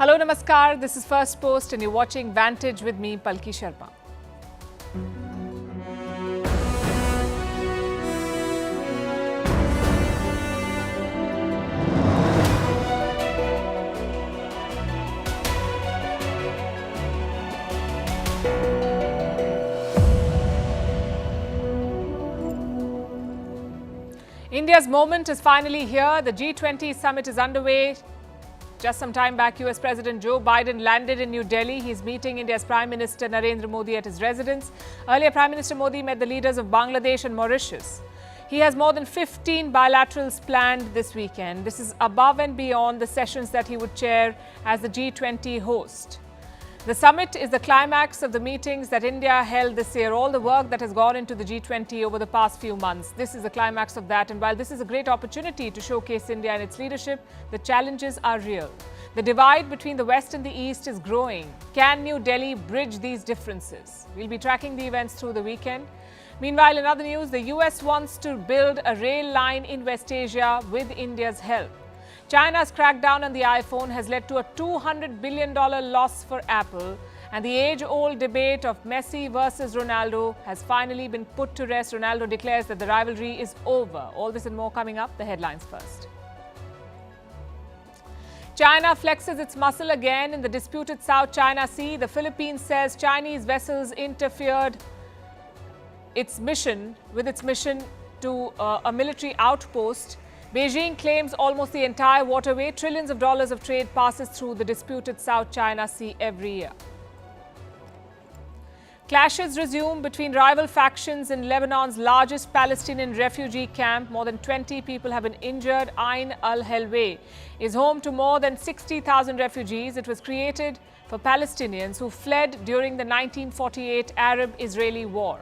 Hello, Namaskar. This is Firstpost and you're watching Vantage with me, Palki Sharma. India's moment is finally here. The G20 Summit is underway. Just some time back, US President Joe Biden landed in New Delhi. He's meeting India's Prime Minister Narendra Modi at his residence. Earlier, Prime Minister Modi met the leaders of Bangladesh and Mauritius. He has more than 15 bilaterals planned this weekend. This is above and beyond the sessions that he would chair as the G20 host. The summit is the climax of the meetings that India held this year, all the work that has gone into the G20 over the past few months. This is the climax of that, and while this is a great opportunity to showcase India and its leadership, the challenges are real. The divide between the West and the East is growing. Can New Delhi bridge these differences? We'll be tracking the events through the weekend. Meanwhile, in other news, the US wants to build a rail line in West Asia with India's help. China's crackdown on the iPhone has led to a $200 billion loss for Apple, and the age-old debate of Messi versus Ronaldo has finally been put to rest. Ronaldo declares that the rivalry is over. All this and more coming up. The headlines first. China flexes its muscle again in the disputed South China Sea. The Philippines says Chinese vessels interfered with its mission to a military outpost. Beijing claims almost the entire waterway. Trillions of dollars of trade passes through the disputed South China Sea every year. Clashes resume between rival factions in Lebanon's largest Palestinian refugee camp. More than 20 people have been injured. Ain al-Helway is home to more than 60,000 refugees. It was created for Palestinians who fled during the 1948 Arab-Israeli war.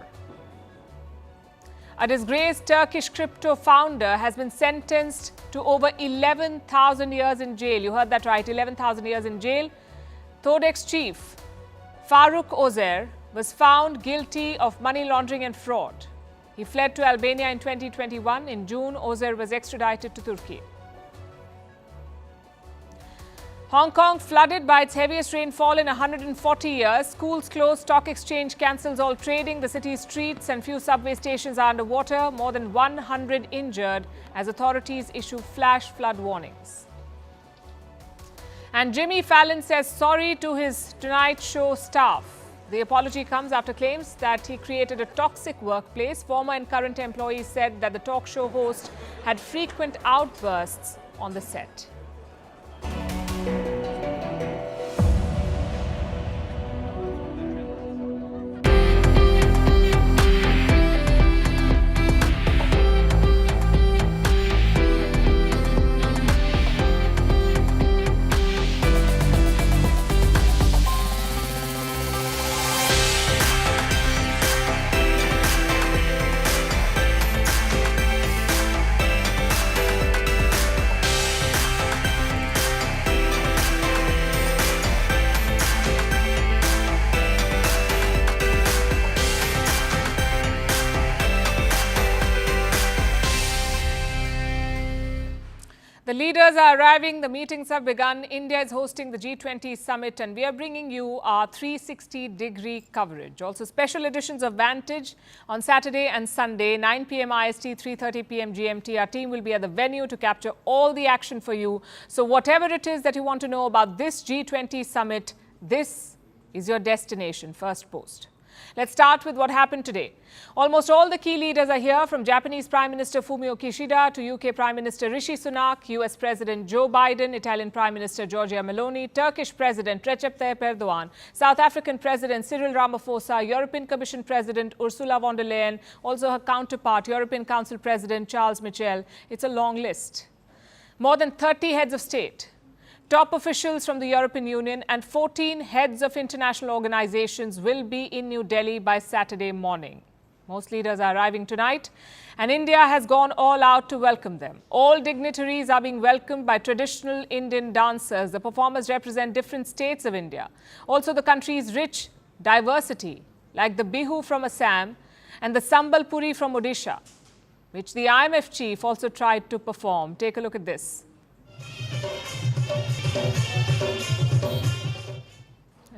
A disgraced Turkish crypto founder has been sentenced to over 11,000 years in jail. You heard that right, 11,000 years in jail. Todex chief Faruk Ozer was found guilty of money laundering and fraud. He fled to Albania in 2021. In June, Ozer was extradited to Turkey. Hong Kong flooded by its heaviest rainfall in 140 years. Schools closed, stock exchange cancels all trading. The city's streets and few subway stations are underwater. More than 100 injured as authorities issue flash flood warnings. And Jimmy Fallon says sorry to his Tonight Show staff. The apology comes after claims that he created a toxic workplace. Former and current employees said that the talk show host had frequent outbursts on the set. The leaders are arriving, the meetings have begun. India is hosting the G20 Summit and we are bringing you our 360-degree coverage. Also special editions of Vantage on Saturday and Sunday, 9 p.m. IST, 3:30 p.m. GMT. Our team will be at the venue to capture all the action for you. So whatever it is that you want to know about this G20 Summit, this is your destination, Firstpost. Let's start with what happened today. Almost all the key leaders are here, from Japanese Prime Minister Fumio Kishida to UK Prime Minister Rishi Sunak, US President Joe Biden, Italian Prime Minister Giorgia Meloni, Turkish President Recep Tayyip Erdogan, South African President Cyril Ramaphosa, European Commission President Ursula von der Leyen, also her counterpart, European Council President Charles Michel. It's a long list. More than 30 heads of state, top officials from the European Union and 14 heads of international organizations will be in New Delhi by Saturday morning. Most leaders are arriving tonight, and India has gone all out to welcome them. All dignitaries are being welcomed by traditional Indian dancers. The performers represent different states of India. Also, the country's rich diversity, like the Bihu from Assam and the Sambalpuri from Odisha, which the IMF chief also tried to perform. Take a look at this.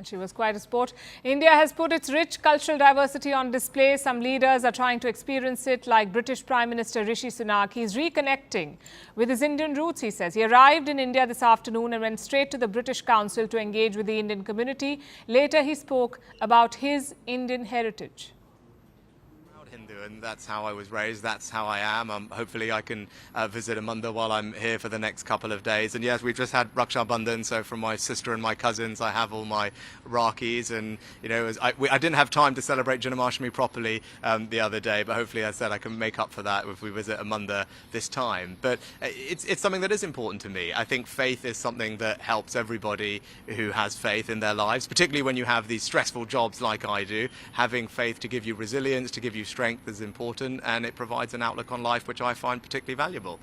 And she was quite a sport. India has put its rich cultural diversity on display. Some leaders are trying to experience it, like British Prime Minister Rishi Sunak. He's reconnecting with his Indian roots, he says. He arrived in India this afternoon and went straight to the British Council to engage with the Indian community. Later, he spoke about his Indian heritage. Hindu, and that's how I was raised, that's how I am. Hopefully I can visit a mandir while I'm here for the next couple of days. And yes, we've just had Raksha Bandhan, so from my sister and my cousins I have all my Rakis, and you know, I didn't have time to celebrate Janmashtami properly the other day, but hopefully, as I said, I can make up for that if we visit a mandir this time. But it's something that is important to me. I think faith is something that helps everybody who has faith in their lives, particularly when you have these stressful jobs like I do. Having faith to give you resilience, to give you strength is important, and it provides an outlook on life which I find particularly valuable.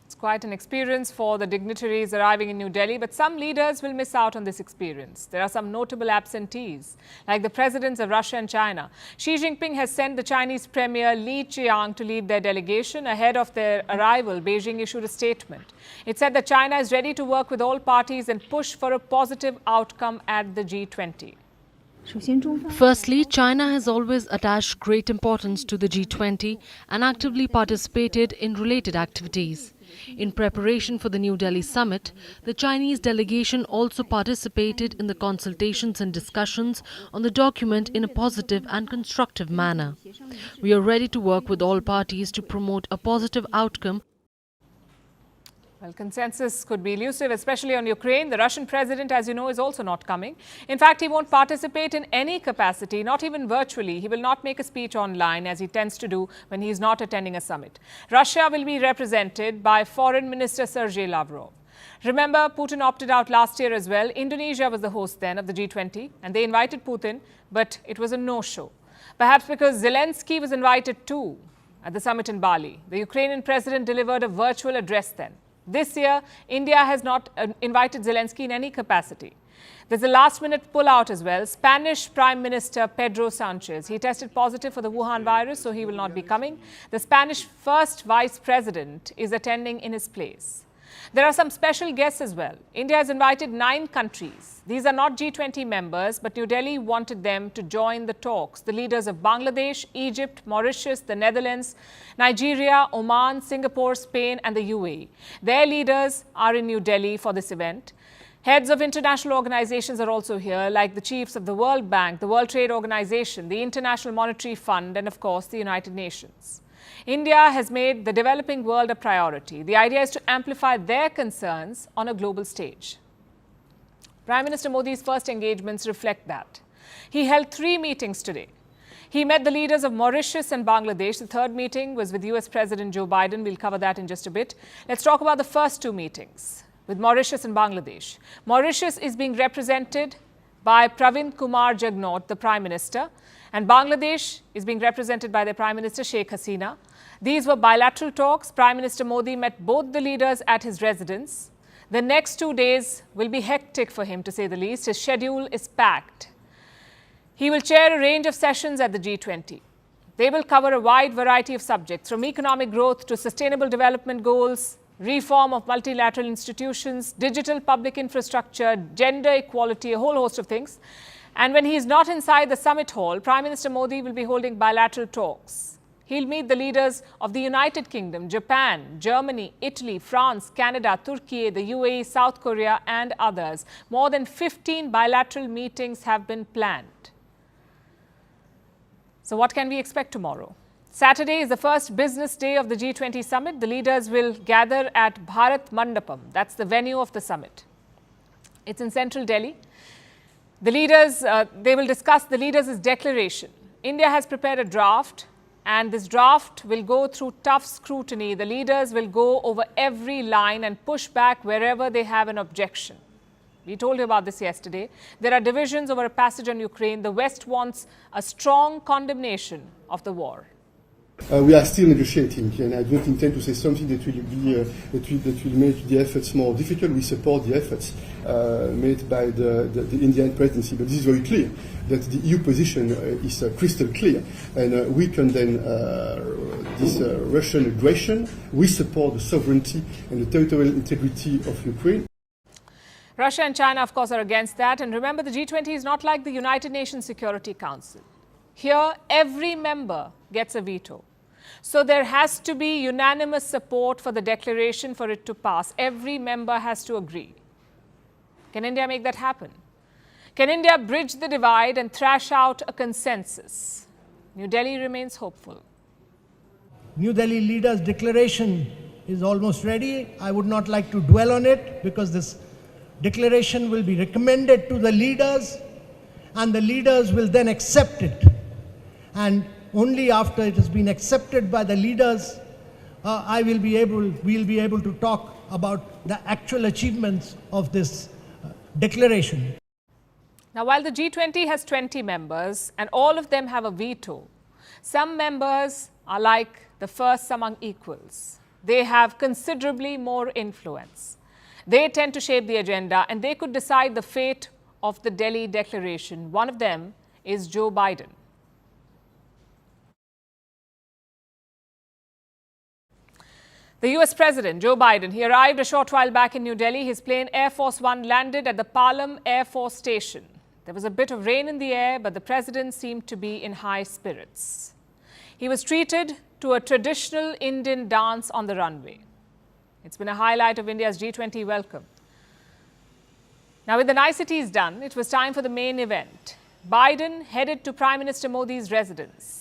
It's quite an experience for the dignitaries arriving in New Delhi, but some leaders will miss out on this experience. There are some notable absentees, like the presidents of Russia and China. Xi Jinping has sent the Chinese Premier Li Qiang to lead their delegation. Ahead of their arrival, Beijing issued a statement. It said that China is ready to work with all parties and push for a positive outcome at the G20. Firstly, China has always attached great importance to the G20 and actively participated in related activities. In preparation for the New Delhi summit, the Chinese delegation also participated in the consultations and discussions on the document in a positive and constructive manner. We are ready to work with all parties to promote a positive outcome. Well, consensus could be elusive, especially on Ukraine. The Russian president, as you know, is also not coming. In fact, he won't participate in any capacity, not even virtually. He will not make a speech online, as he tends to do when he is not attending a summit. Russia will be represented by Foreign Minister Sergei Lavrov. Remember, Putin opted out last year as well. Indonesia was the host then of the G20, and they invited Putin, but it was a no-show. Perhaps because Zelensky was invited too at the summit in Bali. The Ukrainian president delivered a virtual address then. This year, India has not invited Zelensky in any capacity. There's a last-minute pullout as well. Spanish Prime Minister Pedro Sanchez, he tested positive for the Wuhan virus, so he will not be coming. The Spanish first vice president is attending in his place. There are some special guests as well. India has invited 9 countries. These are not G20 members, but New Delhi wanted them to join the talks. The leaders of Bangladesh, Egypt, Mauritius, the Netherlands, Nigeria, Oman, Singapore, Spain and the UAE. Their leaders are in New Delhi for this event. Heads of international organizations are also here, like the chiefs of the World Bank, the World Trade Organization, the International Monetary Fund and, of course, the United Nations. India has made the developing world a priority. The idea is to amplify their concerns on a global stage. Prime Minister Modi's first engagements reflect that. He held 3 meetings today. He met the leaders of Mauritius and Bangladesh. The third meeting was with US President Joe Biden. We'll cover that in just a bit. Let's talk about the first 2 meetings with Mauritius and Bangladesh. Mauritius is being represented by Pravind Kumar Jagnot, the Prime Minister, and Bangladesh is being represented by their Prime Minister Sheikh Hasina. These were bilateral talks. Prime Minister Modi met both the leaders at his residence. The next 2 days will be hectic for him, to say the least. His schedule is packed. He will chair a range of sessions at the G20. They will cover a wide variety of subjects, from economic growth to sustainable development goals, reform of multilateral institutions, digital public infrastructure, gender equality, a whole host of things. And when he is not inside the summit hall, Prime Minister Modi will be holding bilateral talks. He'll meet the leaders of the United Kingdom, Japan, Germany, Italy, France, Canada, Turkey, the UAE, South Korea and others. More than 15 bilateral meetings have been planned. So what can we expect tomorrow? Saturday is the first business day of the G20 Summit. The leaders will gather at Bharat Mandapam. That's the venue of the summit. It's in central Delhi. The leaders, they will discuss the leaders' declaration. India has prepared a draft, and this draft will go through tough scrutiny. The leaders will go over every line and push back wherever they have an objection. We told you about this yesterday. There are divisions over a passage on Ukraine. The West wants a strong condemnation of the war. We are still negotiating, and I don't intend to say something that will make the efforts more difficult. We support the efforts made by the Indian presidency, but this is very clear that the EU position is crystal clear, and we condemn this Russian aggression. We support the sovereignty and the territorial integrity of Ukraine. Russia and China, of course, are against that. And remember, the G20 is not like the United Nations Security Council. Here, every member gets a veto. So there has to be unanimous support for the declaration for it to pass. Every member has to agree. Can India make that happen? Can India bridge the divide and thrash out a consensus? New Delhi remains hopeful. New Delhi leaders' declaration is almost ready. I would not like to dwell on it because this declaration will be recommended to the leaders and the leaders will then accept it. And only after it has been accepted by the leaders, we'll be able to talk about the actual achievements of this declaration. Now, while the G20 has 20 members and all of them have a veto, some members are like the first among equals. They have considerably more influence. They tend to shape the agenda and they could decide the fate of the Delhi Declaration. One of them is Joe Biden. The US President, Joe Biden, he arrived a short while back in New Delhi. His plane Air Force One landed at the Palam Air Force Station. There was a bit of rain in the air, but the president seemed to be in high spirits. He was treated to a traditional Indian dance on the runway. It's been a highlight of India's G20 welcome. Now, with the niceties done, it was time for the main event. Biden headed to Prime Minister Modi's residence.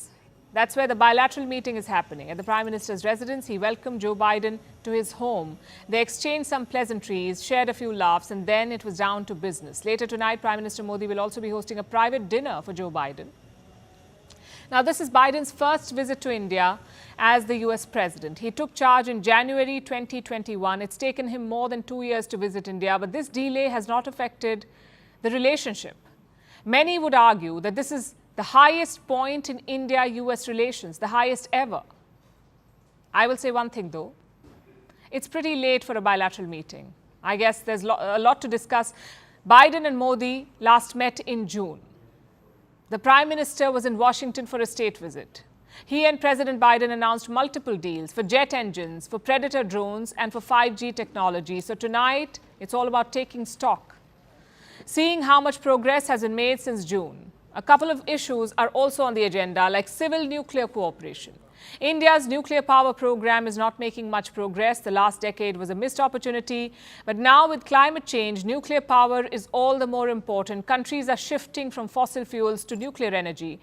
That's where the bilateral meeting is happening. At the Prime Minister's residence, he welcomed Joe Biden to his home. They exchanged some pleasantries, shared a few laughs, and then it was down to business. Later tonight, Prime Minister Modi will also be hosting a private dinner for Joe Biden. Now, this is Biden's first visit to India as the US president. He took charge in January 2021. It's taken him more than 2 years to visit India, but this delay has not affected the relationship. Many would argue that this is the highest point in India-US relations, the highest ever. I will say one thing though, it's pretty late for a bilateral meeting. I guess there's a lot to discuss. Biden and Modi last met in June. The Prime Minister was in Washington for a state visit. He and President Biden announced multiple deals for jet engines, for Predator drones, and for 5G technology. So tonight, it's all about taking stock, seeing how much progress has been made since June. A couple of issues are also on the agenda, like civil nuclear cooperation. India's nuclear power program is not making much progress. The last decade was a missed opportunity. But now with climate change, nuclear power is all the more important. Countries are shifting from fossil fuels to nuclear energy.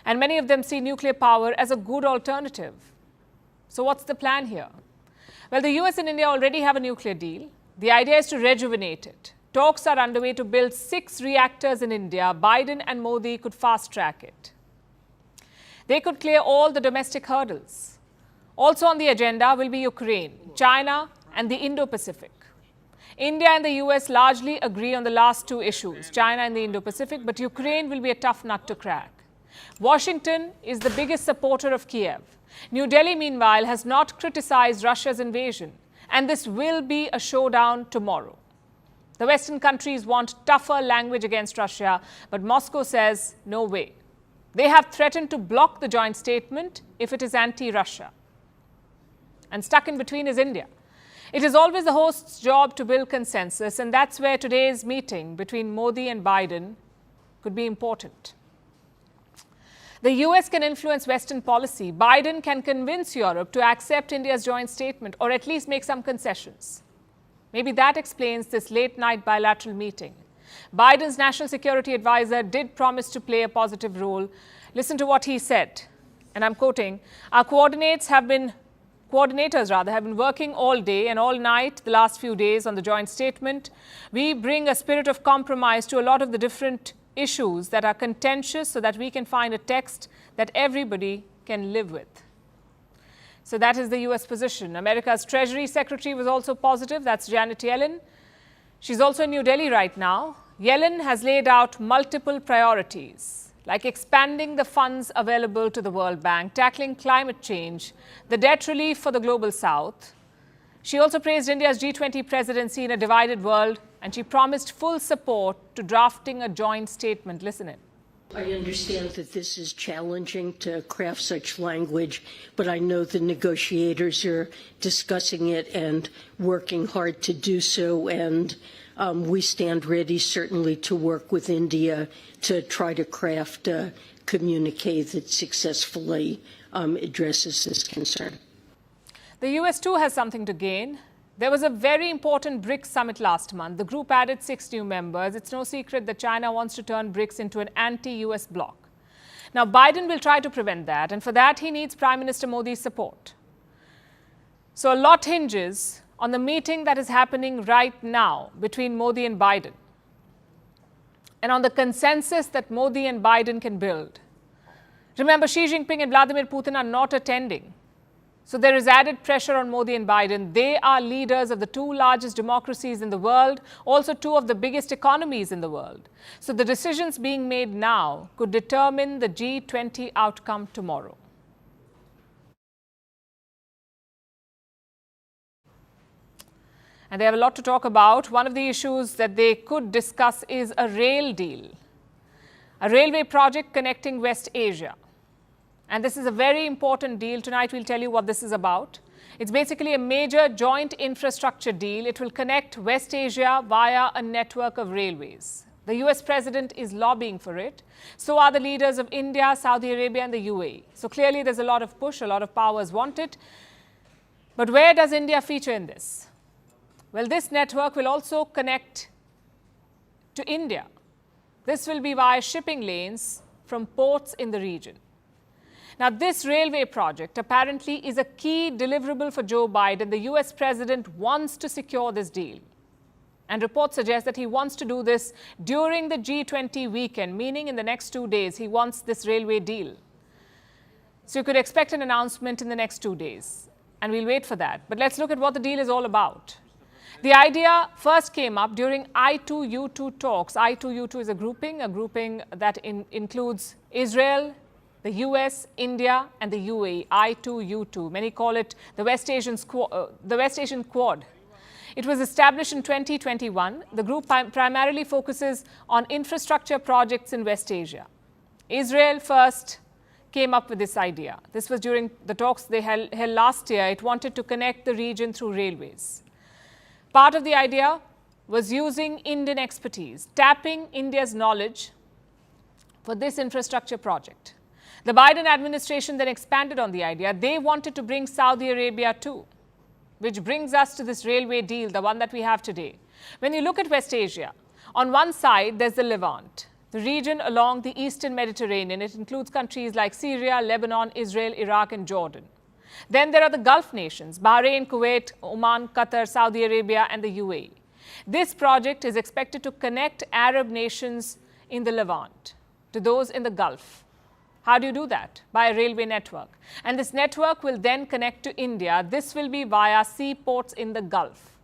And many of them see nuclear power as a good alternative. So what's the plan here? Well, the US and India already have a nuclear deal. The idea is to rejuvenate it. Talks are underway to build 6 reactors in India. Biden and Modi could fast-track it. They could clear all the domestic hurdles. Also on the agenda will be Ukraine, China, and the Indo-Pacific. India and the US largely agree on the last 2 issues, China and the Indo-Pacific, but Ukraine will be a tough nut to crack. Washington is the biggest supporter of Kiev. New Delhi, meanwhile, has not criticized Russia's invasion, and this will be a showdown tomorrow. The Western countries want tougher language against Russia, but Moscow says no way. They have threatened to block the joint statement if it is anti-Russia. And stuck in between is India. It is always the host's job to build consensus, and that's where today's meeting between Modi and Biden could be important. The US can influence Western policy. Biden can convince Europe to accept India's joint statement or at least make some concessions. Maybe that explains this late-night bilateral meeting. Biden's national security advisor did promise to play a positive role. Listen to what he said, and I'm quoting, "Our coordinators have been working all day and all night the last few days on the joint statement. We bring a spirit of compromise to a lot of the different issues that are contentious so that we can find a text that everybody can live with." So that is the US position. America's Treasury Secretary was also positive. That's Janet Yellen. She's also in New Delhi right now. Yellen has laid out multiple priorities, like expanding the funds available to the World Bank, tackling climate change, the debt relief for the Global South. She also praised India's G20 presidency in a divided world, and she promised full support to drafting a joint statement. Listen in. I understand that this is challenging to craft such language, but I know the negotiators are discussing it and working hard to do so. And we stand ready, certainly, to work with India to try to craft a communique that successfully addresses this concern. The US too has something to gain. There was a very important BRICS summit last month. The group added 6 new members. It's no secret that China wants to turn BRICS into an anti-US bloc. Now, Biden will try to prevent that, and for that he needs Prime Minister Modi's support. So a lot hinges on the meeting that is happening right now between Modi and Biden, and on the consensus that Modi and Biden can build. Remember, Xi Jinping and Vladimir Putin are not attending. So there is added pressure on Modi and Biden. They are leaders of the 2 largest democracies in the world, also 2 of the biggest economies in the world. So the decisions being made now could determine the G20 outcome tomorrow. And they have a lot to talk about. One of the issues that they could discuss is a rail deal, a railway project connecting West Asia. And this is a very important deal. Tonight we'll tell you what this is about. It's basically a major joint infrastructure deal. It will connect West Asia via a network of railways. The US president is lobbying for it. So are the leaders of India, Saudi Arabia and the UAE. So clearly there's a lot of push, a lot of powers want it. But where does India feature in this? Well, this network will also connect to India. This will be via shipping lanes from ports in the region. Now, this railway project apparently is a key deliverable for Joe Biden. The US president wants to secure this deal. And reports suggest that he wants to do this during the G20 weekend, meaning in the next 2 days, he wants this railway deal. So you could expect an announcement in the next 2 days. And we'll wait for that. But let's look at what the deal is all about. The idea first came up during I2U2 talks. I2U2 is a grouping that includes Israel, the US, India and the UAE, I2U2. Many call it the West Asian Quad. It was established in 2021. The group primarily focuses on infrastructure projects in West Asia. Israel first came up with this idea. This was during the talks they held last year. It wanted to connect the region through railways. Part of the idea was using Indian expertise, tapping India's knowledge for this infrastructure project. The Biden administration then expanded on the idea. They wanted to bring Saudi Arabia too, which brings us to this railway deal, the one that we have today. When you look at West Asia, on one side there's the Levant, the region along the eastern Mediterranean. It includes countries like Syria, Lebanon, Israel, Iraq and Jordan. Then there are the Gulf nations, Bahrain, Kuwait, Oman, Qatar, Saudi Arabia and the UAE. This project is expected to connect Arab nations in the Levant to those in the Gulf. How do you do that? By a railway network. And this network will then connect to India. This will be via seaports in the Gulf.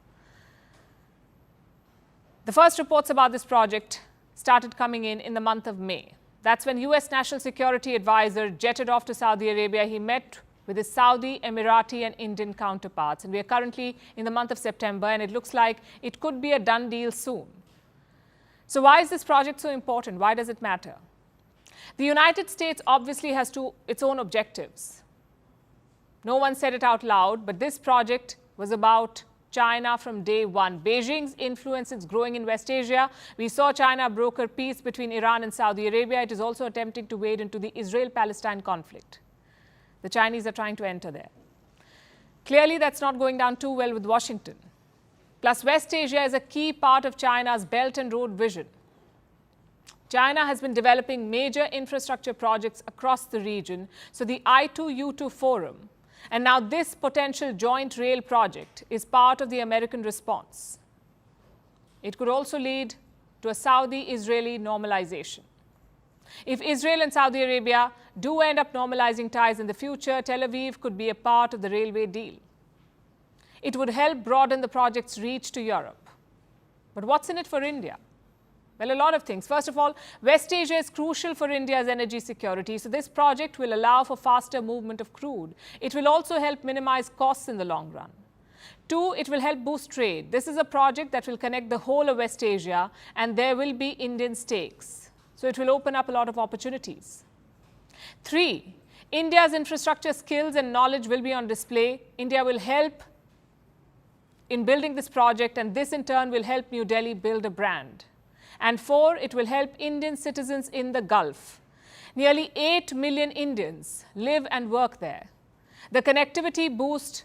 The first reports about this project started coming in the month of May. That's when US National Security Advisor jetted off to Saudi Arabia. He met with his Saudi, Emirati and Indian counterparts. And we are currently in the month of September and it looks like it could be a done deal soon. So why is this project so important? Why does it matter? The United States obviously has its own objectives. No one said it out loud, but this project was about China from day one. Beijing's influence is growing in West Asia. We saw China broker peace between Iran and Saudi Arabia. It is also attempting to wade into the Israel-Palestine conflict. The Chinese are trying to enter there. Clearly, that's not going down too well with Washington. Plus, West Asia is a key part of China's Belt and Road vision. China has been developing major infrastructure projects across the region. So the I2U2 forum and now this potential joint rail project is part of the American response. It could also lead to a Saudi-Israeli normalization. If Israel and Saudi Arabia do end up normalizing ties in the future, Tel Aviv could be a part of the railway deal. It would help broaden the project's reach to Europe. But what's in it for India? Well, a lot of things. First of all, West Asia is crucial for India's energy security. So this project will allow for faster movement of crude. It will also help minimize costs in the long run. 2, it will help boost trade. This is a project that will connect the whole of West Asia and there will be Indian stakes. So it will open up a lot of opportunities. 3, India's infrastructure skills and knowledge will be on display. India will help in building this project, and this in turn will help New Delhi build a brand. And 4, it will help Indian citizens in the Gulf. Nearly 8 million Indians live and work there. The connectivity boost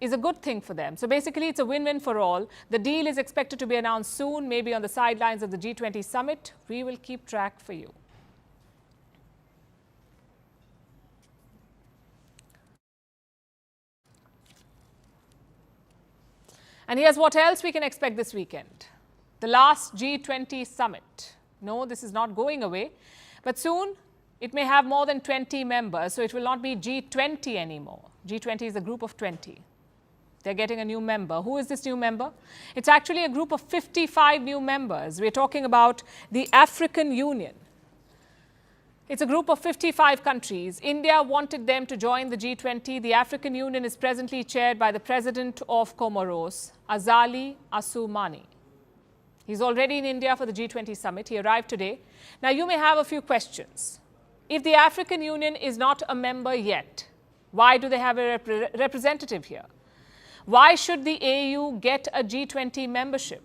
is a good thing for them. So basically, it's a win-win for all. The deal is expected to be announced soon, maybe on the sidelines of the G20 summit. We will keep track for you. And here's what else we can expect this weekend. The last G20 summit. No, this is not going away. But soon, it may have more than 20 members, so it will not be G20 anymore. G20 is a group of 20. They're getting a new member. Who is this new member? It's actually a group of 55 new members. We're talking about the African Union. It's a group of 55 countries. India wanted them to join the G20. The African Union is presently chaired by the president of Comoros, Azali Assoumani. He's already in India for the G20 summit. He arrived today. Now, you may have a few questions. If the African Union is not a member yet, why do they have a representative here? Why should the AU get a G20 membership?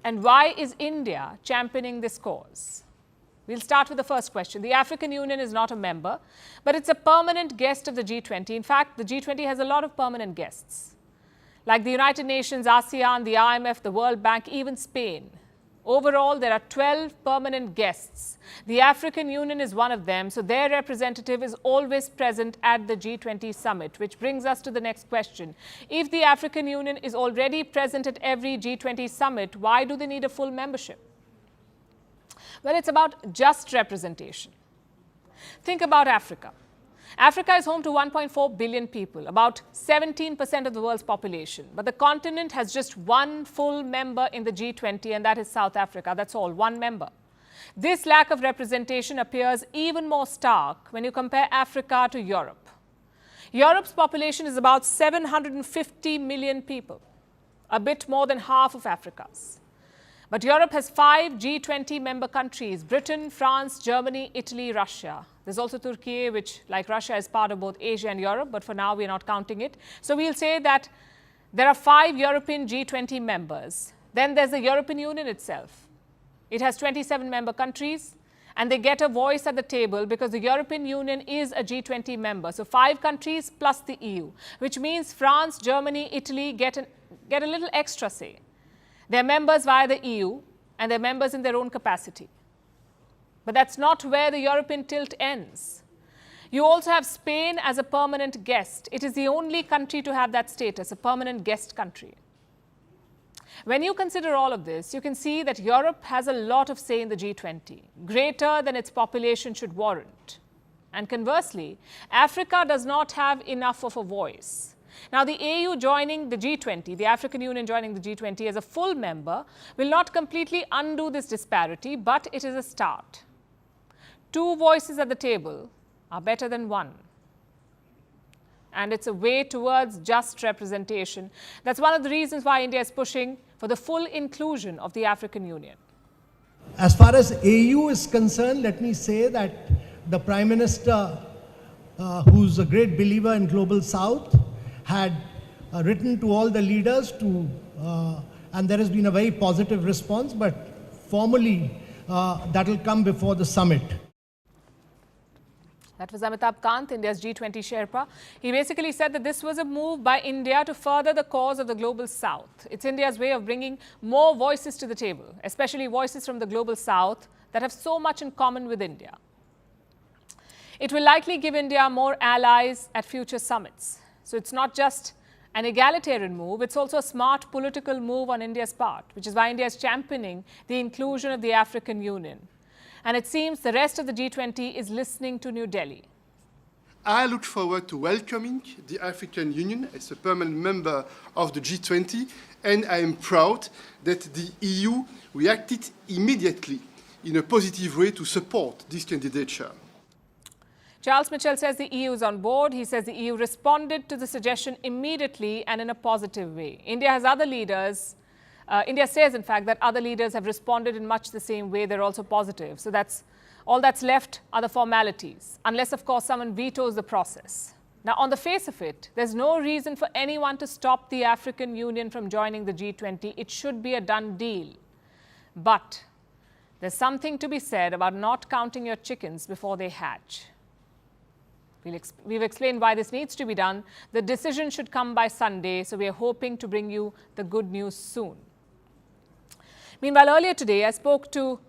And why is India championing this cause? We'll start with the first question. The African Union is not a member, but it's a permanent guest of the G20. In fact, the G20 has a lot of permanent guests, like the United Nations, ASEAN, the IMF, the World Bank, even Spain. Overall, there are 12 permanent guests. The African Union is one of them, so their representative is always present at the G20 summit, which brings us to the next question. If the African Union is already present at every G20 summit, why do they need a full membership? Well, it's about just representation. Think about Africa. Africa is home to 1.4 billion people, about 17% of the world's population. But the continent has just one full member in the G20, and that is South Africa. That's all, one member. This lack of representation appears even more stark when you compare Africa to Europe. Europe's population is about 750 million people, a bit more than half of Africa's. But Europe has 5 G20 member countries: Britain, France, Germany, Italy, Russia. There's also Turkey, which, like Russia, is part of both Asia and Europe, but for now, we're not counting it. So we'll say that there are 5 European G20 members. Then there's the European Union itself. It has 27 member countries, and they get a voice at the table because the European Union is a G20 member. So 5 countries plus the EU, which means France, Germany, Italy get a little extra say. They're members via the EU, and they're members in their own capacity. But that's not where the European tilt ends. You also have Spain as a permanent guest. It is the only country to have that status, a permanent guest country. When you consider all of this, you can see that Europe has a lot of say in the G20, greater than its population should warrant. And conversely, Africa does not have enough of a voice. Now, the AU joining the G20, the African Union joining the G20 as a full member, will not completely undo this disparity, but it is a start. 2 voices at the table are better than 1. And it's a way towards just representation. That's one of the reasons why India is pushing for the full inclusion of the African Union. As far as AU is concerned, let me say that the Prime Minister, who's a great believer in Global South, had written to all the leaders and there has been a very positive response, but formally that will come before the summit. That was Amitabh Kant, India's G20 Sherpa. He basically said that this was a move by India to further the cause of the Global South. It's India's way of bringing more voices to the table, especially voices from the Global South that have so much in common with India. It will likely give India more allies at future summits. So it's not just an egalitarian move, it's also a smart political move on India's part, which is why India is championing the inclusion of the African Union. And it seems the rest of the G20 is listening to New Delhi. I look forward to welcoming the African Union as a permanent member of the G20, and I am proud that the EU reacted immediately in a positive way to support this candidature. Charles Mitchell says the EU is on board. He says the EU responded to the suggestion immediately and in a positive way. India has other leaders. India says, in fact, that other leaders have responded in much the same way. They're also positive. So all that's left are the formalities, unless, of course, someone vetoes the process. Now, on the face of it, there's no reason for anyone to stop the African Union from joining the G20. It should be a done deal. But there's something to be said about not counting your chickens before they hatch. We've explained why this needs to be done. The decision should come by Sunday, so we are hoping to bring you the good news soon. Meanwhile, earlier today, I spoke to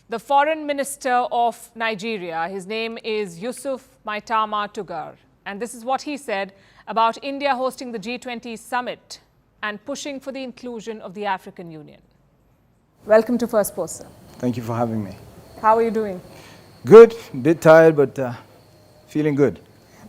the Foreign Minister of Nigeria. His name is Yusuf Maitama Tugar. And this is what he said about India hosting the G20 Summit and pushing for the inclusion of the African Union. Welcome to Firstpost, sir. Thank you for having me. How are you doing? Good, a bit tired, but feeling good.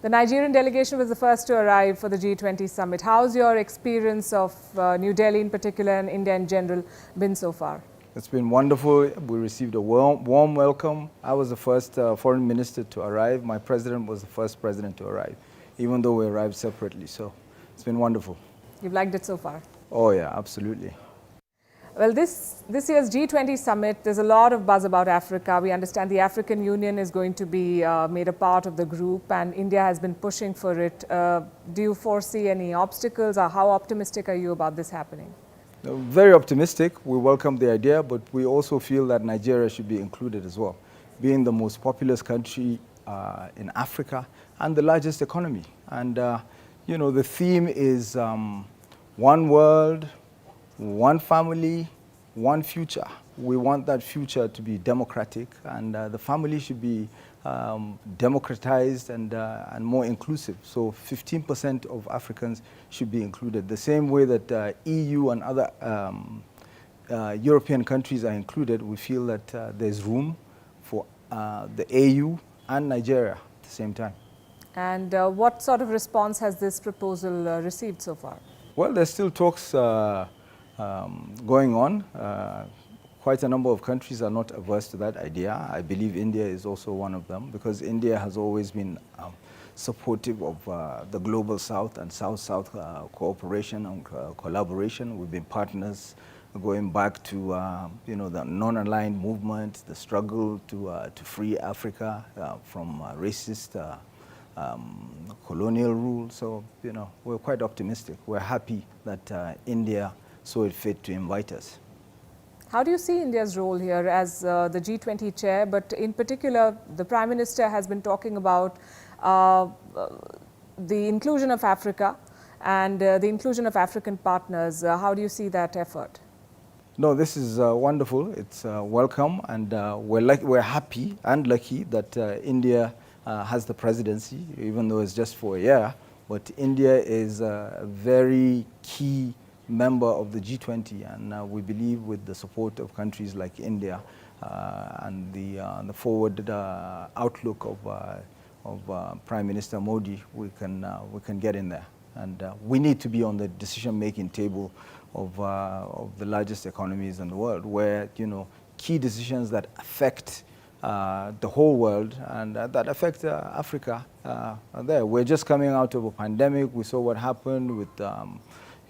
The Nigerian delegation was the first to arrive for the G20 Summit. How's your experience of New Delhi in particular and India in general been so far? It's been wonderful. We received a warm welcome. I was the first foreign minister to arrive. My president was the first president to arrive, even though we arrived separately. So it's been wonderful. You've liked it so far? Oh yeah, absolutely. Well, this year's G20 Summit, there's a lot of buzz about Africa. We understand the African Union is going to be made a part of the group and India has been pushing for it. Do you foresee any obstacles or how optimistic are you about this happening? Very optimistic. We welcome the idea, but we also feel that Nigeria should be included as well, being the most populous country in Africa and the largest economy. And, you know, the theme is one world, one family, one future. We want that future to be democratic, and the family should be democratized and more inclusive. So 15% of Africans should be included. The same way that EU and other European countries are included, we feel that there's room for the AU and Nigeria at the same time. And what sort of response has this proposal received so far? Well, there's still talks going on. Quite a number of countries are not averse to that idea. I believe India is also one of them, because India has always been supportive of the global South and South-South cooperation and collaboration. We've been partners going back to you know, the non-aligned movement, the struggle to free Africa from racist colonial rule. So, you know, we're quite optimistic. We're happy that India saw it fit to invite us. How do you see India's role here as the G20 chair, but in particular, the Prime Minister has been talking about the inclusion of Africa and the inclusion of African partners. How do you see that effort? No, this is wonderful. It's welcome, and we're happy and lucky that India has the presidency, even though it's just for a year. But India is a very key member of the G20, and we believe with the support of countries like India and the forward outlook of Prime Minister Modi, we can get in there. And we need to be on the decision-making table of the largest economies in the world, where, you know, key decisions that affect the whole world and that affect Africa are there. We're just coming out of a pandemic. We saw what happened with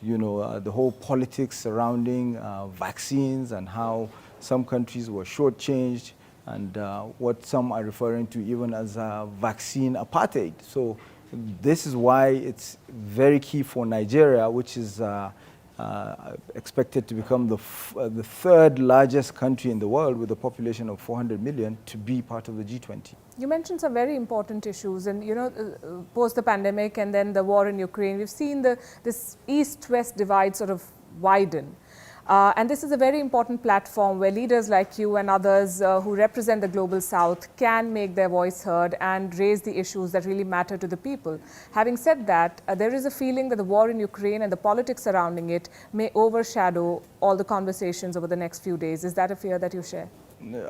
you know, the whole politics surrounding vaccines and how some countries were shortchanged, and what some are referring to even as vaccine apartheid. So this is why it's very key for Nigeria, which is expected to become the third largest country in the world with a population of 400 million, to be part of the G20. You mentioned some very important issues, and you know, post the pandemic and then the war in Ukraine, we've seen this East-West divide sort of widen. And this is a very important platform where leaders like you and others who represent the global South can make their voice heard and raise the issues that really matter to the people. Having said that, there is a feeling that the war in Ukraine and the politics surrounding it may overshadow all the conversations over the next few days. Is that a fear that you share?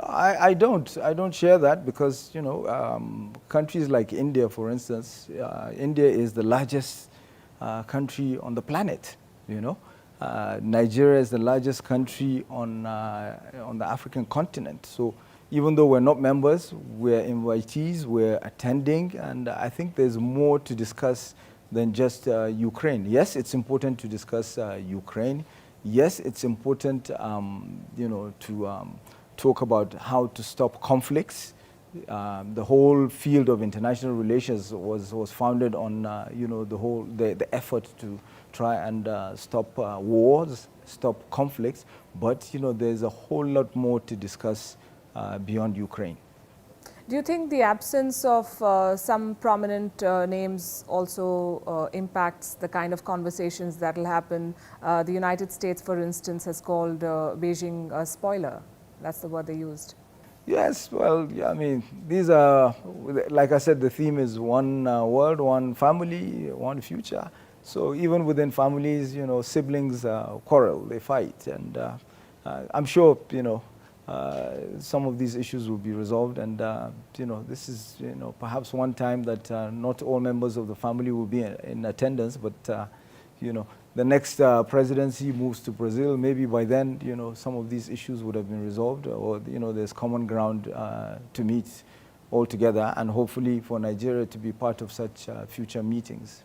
I don't share that, because, you know, countries like India, for instance, India is the largest country on the planet, you know. Nigeria is the largest country on the African continent. So even though we're not members, we're invitees, we're attending, and I think there's more to discuss than just Ukraine. Yes, it's important to discuss Ukraine. Yes, it's important, you know, to talk about how to stop conflicts the whole field of international relations was founded on the effort to try and stop wars, stop conflicts. But there's a whole lot more to discuss beyond Ukraine. Do you think the absence of some prominent names also impacts the kind of conversations that will happen? The United States, for instance, has called Beijing a spoiler. That's the word they used. Yes, well, I mean, these are, like I said, the theme is one world, one family, one future. So even within families, siblings quarrel, they fight. And I'm sure, some of these issues will be resolved, and this is perhaps one time that not all members of the family will be in attendance, but the next presidency moves to Brazil. Maybe by then some of these issues would have been resolved, or there's common ground to meet all together, and hopefully for Nigeria to be part of such future meetings.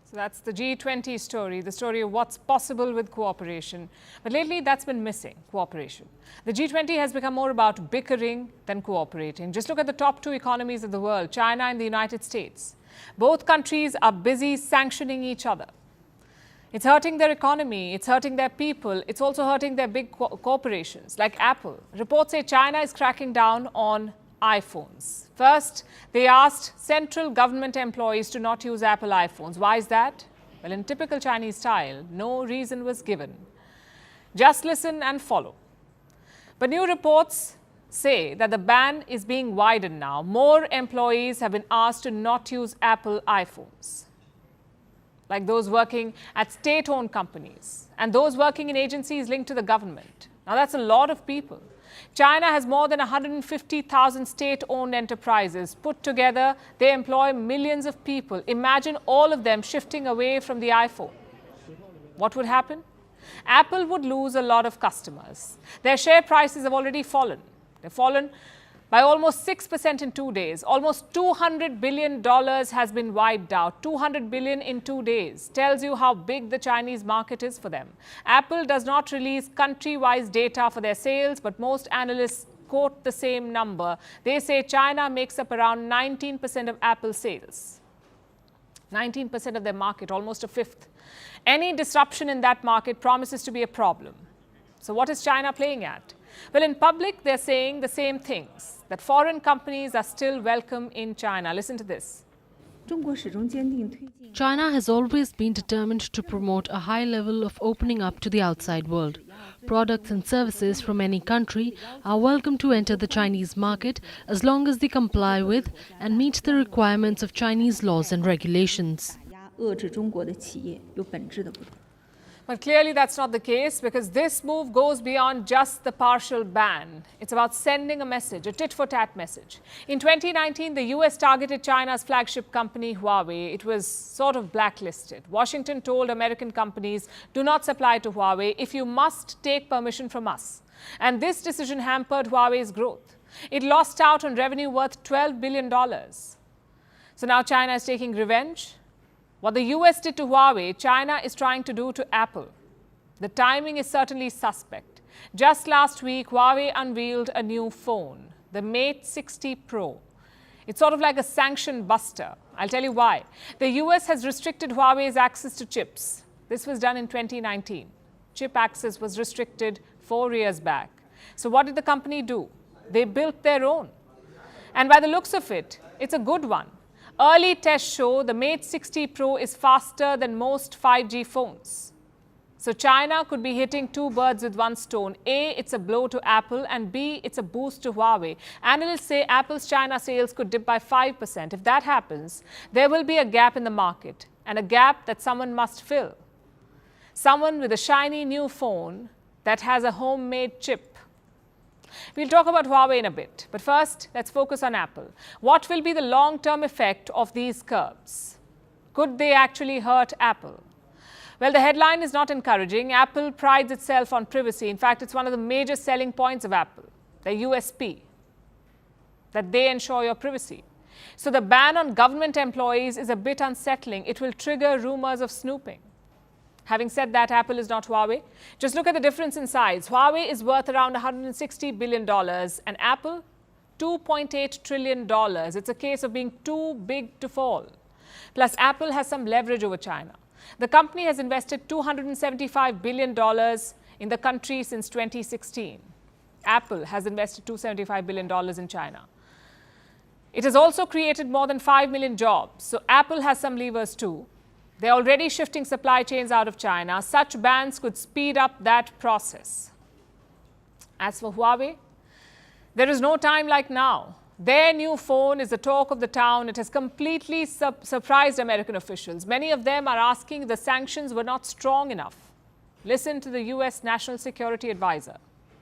So that's the G20 story, the story of what's possible with cooperation. But lately, that's been missing, cooperation. The G20 has become more about bickering than cooperating. Just look at the top two economies of the world, China and the United States. Both countries are busy sanctioning each other. It's hurting their economy, it's hurting their people, it's also hurting their big corporations like Apple. Reports say China is cracking down on iPhones. First, they asked central government employees to not use Apple iPhones. Why is that? Well, in typical Chinese style, no reason was given. Just listen and follow. But new reports say that the ban is being widened now. More employees have been asked to not use Apple iPhones, like those working at state-owned companies and those working in agencies linked to the government. Now, that's a lot of people. China has more than 150,000 state-owned enterprises. Put together, they employ millions of people. Imagine all of them shifting away from the iPhone. What would happen? Apple would lose a lot of customers. Their share prices have already fallen. They've fallen by almost 6% in 2 days. Almost $200 billion has been wiped out. $200 billion in 2 days tells you how big the Chinese market is for them. Apple does not release country-wise data for their sales, but most analysts quote the same number. They say China makes up around 19% of Apple sales. 19% of their market, almost a fifth. Any disruption in that market promises to be a problem. So what is China playing at? Well, in public, they're saying the same things, that foreign companies are still welcome in China. Listen to this. China has always been determined to promote a high level of opening up to the outside world. Products and services from any country are welcome to enter the Chinese market as long as they comply with and meet the requirements of Chinese laws and regulations. But clearly that's not the case, because this move goes beyond just the partial ban. It's about sending a message, a tit-for-tat message. In 2019, the US targeted China's flagship company, Huawei. It was sort of blacklisted. Washington told American companies, do not supply to Huawei if you must take permission from us. And this decision hampered Huawei's growth. It lost out on revenue worth $12 billion. So now China is taking revenge. What the US did to Huawei, China is trying to do to Apple. The timing is certainly suspect. Just last week, Huawei unveiled a new phone, the Mate 60 Pro. It's sort of like a sanction buster. I'll tell you why. The US has restricted Huawei's access to chips. This was done in 2019. Chip access was restricted 4 years back. So what did the company do? They built their own. And by the looks of it, it's a good one. Early tests show the Mate 60 Pro is faster than most 5G phones. So China could be hitting two birds with one stone. A, it's a blow to Apple, and B, it's a boost to Huawei. Analysts say Apple's China sales could dip by 5%. If that happens, there will be a gap in the market, and a gap that someone must fill. Someone with a shiny new phone that has a homemade chip. We'll talk about Huawei in a bit, but first, let's focus on Apple. What will be the long-term effect of these curbs? Could they actually hurt Apple? Well, the headline is not encouraging. Apple prides itself on privacy. In fact, it's one of the major selling points of Apple, their USP. that they ensure your privacy. So the ban on government employees is a bit unsettling. It will trigger rumors of snooping. Having said that, Apple is not Huawei. Just look at the difference in size. Huawei is worth around $160 billion and Apple, $2.8 trillion. It's a case of being too big to fall. Plus, Apple has some leverage over China. The company has invested $275 billion in the country since 2016. Apple has invested $275 billion in China. It has also created more than 5 million jobs. So Apple has some levers too. They're already shifting supply chains out of China. Such bans could speed up that process. As for Huawei, there is no time like now. Their new phone is the talk of the town. It has completely surprised American officials. Many of them are asking if the sanctions were not strong enough. Listen to the U.S. National Security Advisor.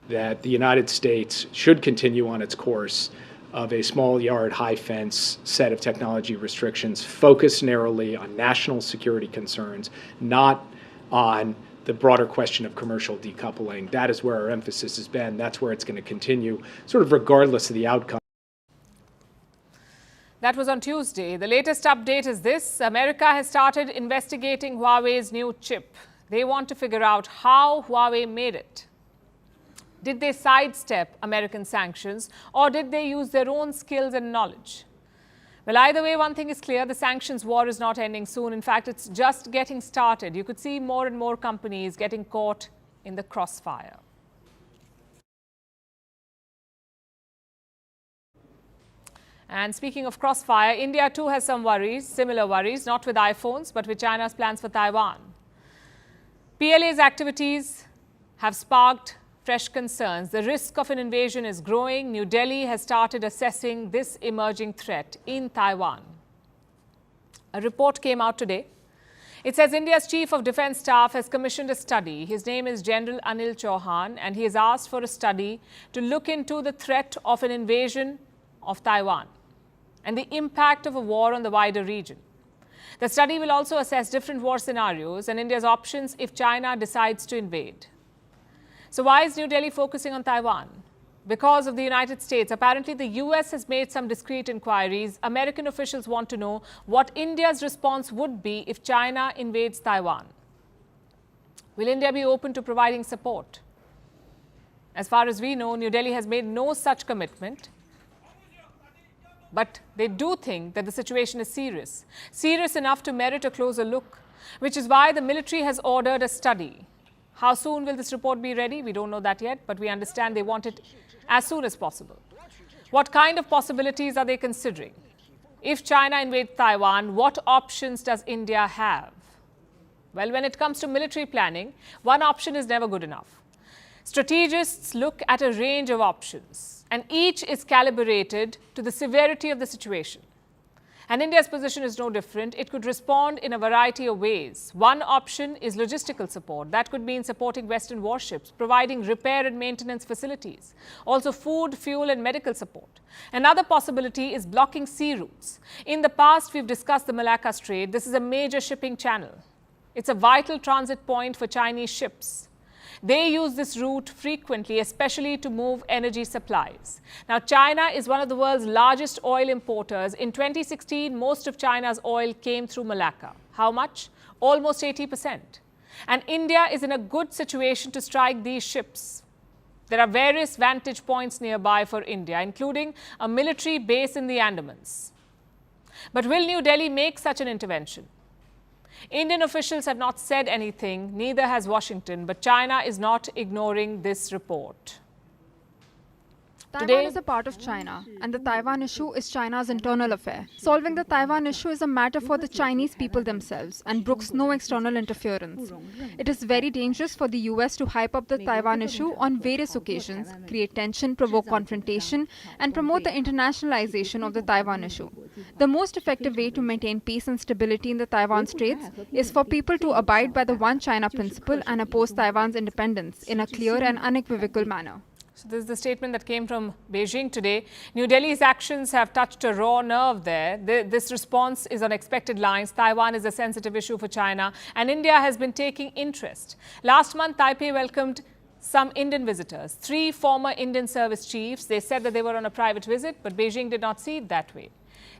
That the United States should continue on its course of a small yard, high fence set of technology restrictions focused narrowly on national security concerns, not on the broader question of commercial decoupling. That is where our emphasis has been. That's where it's going to continue, sort of regardless of the outcome. That was on Tuesday. The latest update is this. America has started investigating Huawei's new chip. They want to figure out how Huawei made it. Did they sidestep American sanctions or did they use their own skills and knowledge? Well, either way, one thing is clear, the sanctions war is not ending soon. In fact, it's just getting started. You could see more and more companies getting caught in the crossfire. And speaking of crossfire, India too has some worries, similar worries, not with iPhones, but with China's plans for Taiwan. PLA's activities have sparked fresh concerns. The risk of an invasion is growing. New Delhi has started assessing this emerging threat in Taiwan. A report came out today. It says India's Chief of Defence Staff has commissioned a study. His name is General Anil Chauhan, and he has asked for a study to look into the threat of an invasion of Taiwan and the impact of a war on the wider region. The study will also assess different war scenarios and India's options if China decides to invade. So why is New Delhi focusing on Taiwan? Because of the United States. Apparently, the US has made some discreet inquiries. American officials want to know what India's response would be if China invades Taiwan. Will India be open to providing support? As far as we know, New Delhi has made no such commitment. But they do think that the situation is serious enough to merit a closer look, which is why the military has ordered a study. How soon will this report be ready? We don't know that yet, but we understand they want it as soon as possible. What kind of possibilities are they considering? If China invades Taiwan, what options does India have? Well, when it comes to military planning, one option is never good enough. Strategists look at a range of options, and each is calibrated to the severity of the situation. And India's position is no different. It could respond in a variety of ways. One option is logistical support. That could mean supporting Western warships, providing repair and maintenance facilities, also food, fuel and medical support. Another possibility is blocking sea routes. In the past, we've discussed the Malacca Strait. This is a major shipping channel. It's a vital transit point for Chinese ships. They use this route frequently, especially to move energy supplies. Now, China is one of the world's largest oil importers. In 2016, most of China's oil came through Malacca. How much? Almost 80%. And India is in a good situation to strike these ships. There are various vantage points nearby for India, including a military base in the Andamans. But will New Delhi make such an intervention? Indian officials have not said anything, neither has Washington, but China is not ignoring this report. Taiwan is a part of China, and the Taiwan issue is China's internal affair. Solving the Taiwan issue is a matter for the Chinese people themselves and brooks no external interference. It is very dangerous for the US to hype up the Taiwan issue on various occasions, create tension, provoke confrontation, and promote the internationalization of the Taiwan issue. The most effective way to maintain peace and stability in the Taiwan Straits is for people to abide by the One China principle and oppose Taiwan's independence in a clear and unequivocal manner. So this is the statement that came from Beijing today. New Delhi's actions have touched a raw nerve there. This response is on expected lines. Taiwan is a sensitive issue for China, and India has been taking interest. Last month, Taipei welcomed some Indian visitors. 3 former Indian service chiefs. They said that they were on a private visit, but Beijing did not see it that way.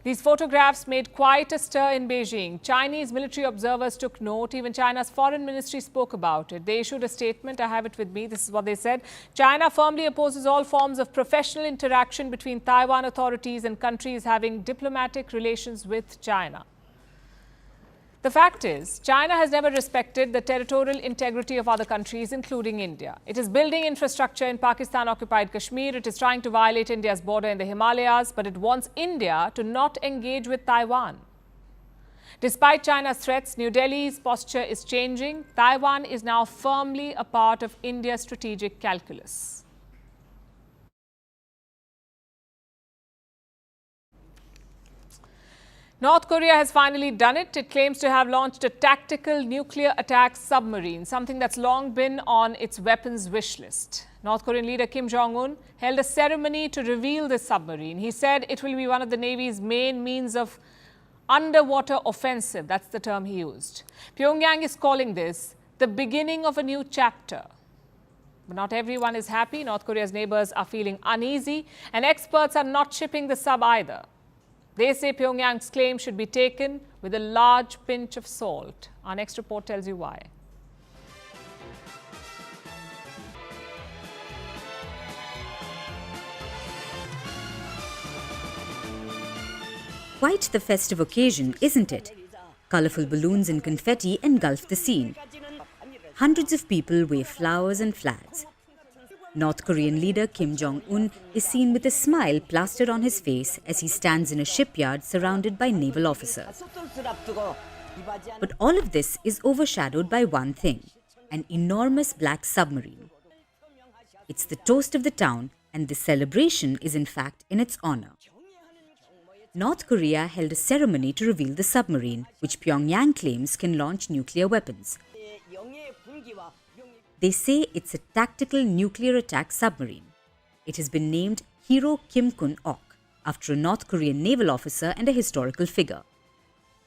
These photographs made quite a stir in Beijing. Chinese military observers took note. Even China's foreign ministry spoke about it. They issued a statement. I have it with me. This is what they said. China firmly opposes all forms of professional interaction between Taiwan authorities and countries having diplomatic relations with China. The fact is, China has never respected the territorial integrity of other countries, including India. It is building infrastructure in Pakistan-occupied Kashmir. It is trying to violate India's border in the Himalayas, but it wants India to not engage with Taiwan. Despite China's threats, New Delhi's posture is changing. Taiwan is now firmly a part of India's strategic calculus. North Korea has finally done it. It claims to have launched a tactical nuclear attack submarine, something that's long been on its weapons wish list. North Korean leader Kim Jong-un held a ceremony to reveal this submarine. He said it will be one of the Navy's main means of underwater offensive. That's the term he used. Pyongyang is calling this the beginning of a new chapter. But not everyone is happy. North Korea's neighbors are feeling uneasy, and experts are not shipping the sub either. They say Pyongyang's claim should be taken with a large pinch of salt. Our next report tells you why. Quite the festive occasion, isn't it? Colourful balloons and confetti engulf the scene. Hundreds of people wave flowers and flags. North Korean leader Kim Jong-un is seen with a smile plastered on his face as he stands in a shipyard surrounded by naval officers. But all of this is overshadowed by one thing, an enormous black submarine. It's the toast of the town, and this celebration is in fact in its honor. North Korea held a ceremony to reveal the submarine, which Pyongyang claims can launch nuclear weapons. They say it's a tactical nuclear attack submarine. It has been named Hero Kim Kun-ok after a North Korean naval officer and a historical figure.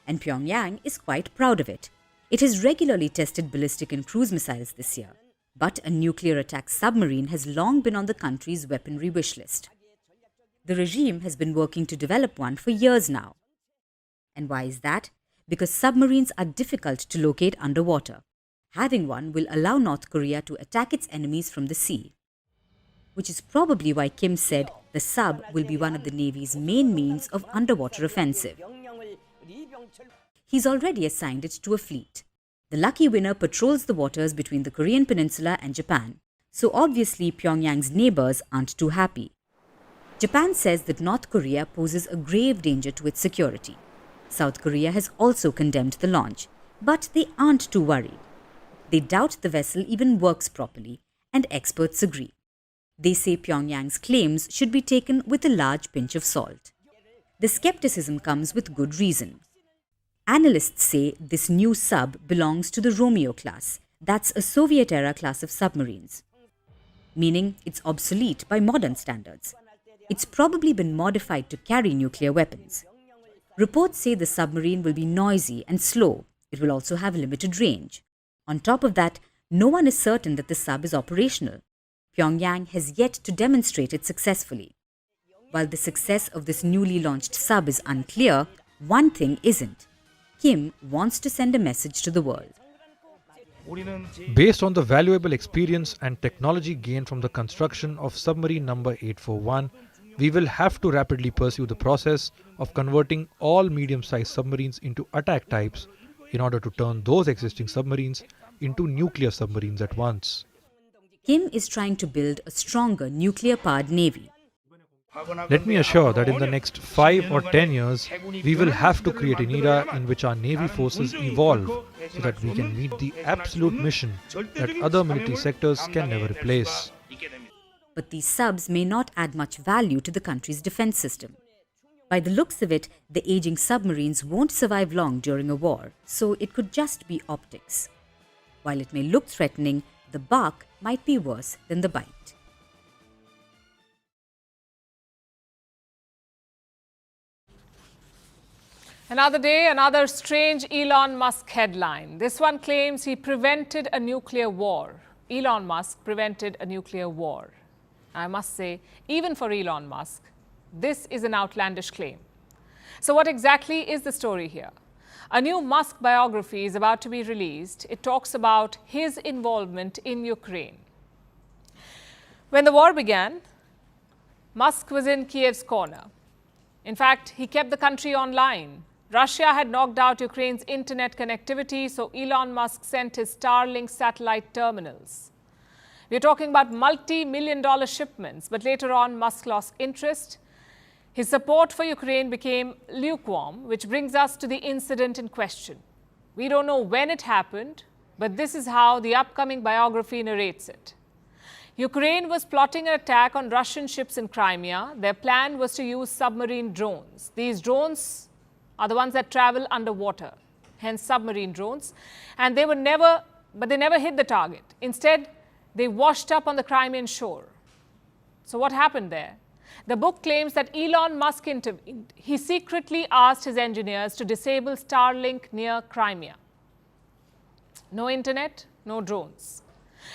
And Pyongyang is quite proud of it. It has regularly tested ballistic and cruise missiles this year. But a nuclear attack submarine has long been on the country's weaponry wish list. The regime has been working to develop one for years now. And why is that? Because submarines are difficult to locate underwater. Having one will allow North Korea to attack its enemies from the sea. Which is probably why Kim said the sub will be one of the Navy's main means of underwater offensive. He's already assigned it to a fleet. The lucky winner patrols the waters between the Korean peninsula and Japan. So obviously Pyongyang's neighbors aren't too happy. Japan says that North Korea poses a grave danger to its security. South Korea has also condemned the launch, but they aren't too worried. They doubt the vessel even works properly, and experts agree. They say Pyongyang's claims should be taken with a large pinch of salt. The skepticism comes with good reason. Analysts say this new sub belongs to the Romeo class. That's a Soviet-era class of submarines, meaning it's obsolete by modern standards. It's probably been modified to carry nuclear weapons. Reports say the submarine will be noisy and slow. It will also have limited range. On top of that, no one is certain that the sub is operational. Pyongyang has yet to demonstrate it successfully. While the success of this newly launched sub is unclear, one thing isn't. Kim wants to send a message to the world. Based on the valuable experience and technology gained from the construction of submarine number 841, we will have to rapidly pursue the process of converting all medium-sized submarines into attack types in order to turn those existing submarines into nuclear submarines at once. Kim is trying to build a stronger nuclear-powered navy. Let me assure that in the next 5 or 10 years, we will have to create an era in which our navy forces evolve so that we can meet the absolute mission that other military sectors can never replace. But these subs may not add much value to the country's defense system. By the looks of it, the aging submarines won't survive long during a war, so it could just be optics. While it may look threatening, the bark might be worse than the bite. Another day, another strange Elon Musk headline. This one claims he prevented a nuclear war. Elon Musk prevented a nuclear war. I must say, even for Elon Musk, this is an outlandish claim. So what exactly is the story here? A new Musk biography is about to be released. It talks about his involvement in Ukraine. When the war began, Musk was in Kiev's corner. In fact, he kept the country online. Russia had knocked out Ukraine's internet connectivity, so Elon Musk sent his Starlink satellite terminals. We're talking about multi-million-dollar shipments, but later on, Musk lost interest. His support for Ukraine became lukewarm, which brings us to the incident in question. We don't know when it happened, but this is how the upcoming biography narrates it. Ukraine was plotting an attack on Russian ships in Crimea. Their plan was to use submarine drones. These drones are the ones that travel underwater, hence submarine drones. And they never hit the target. Instead, they washed up on the Crimean shore. So what happened there? The book claims that Elon Musk intervened. He secretly asked his engineers to disable Starlink near Crimea. No internet, no drones.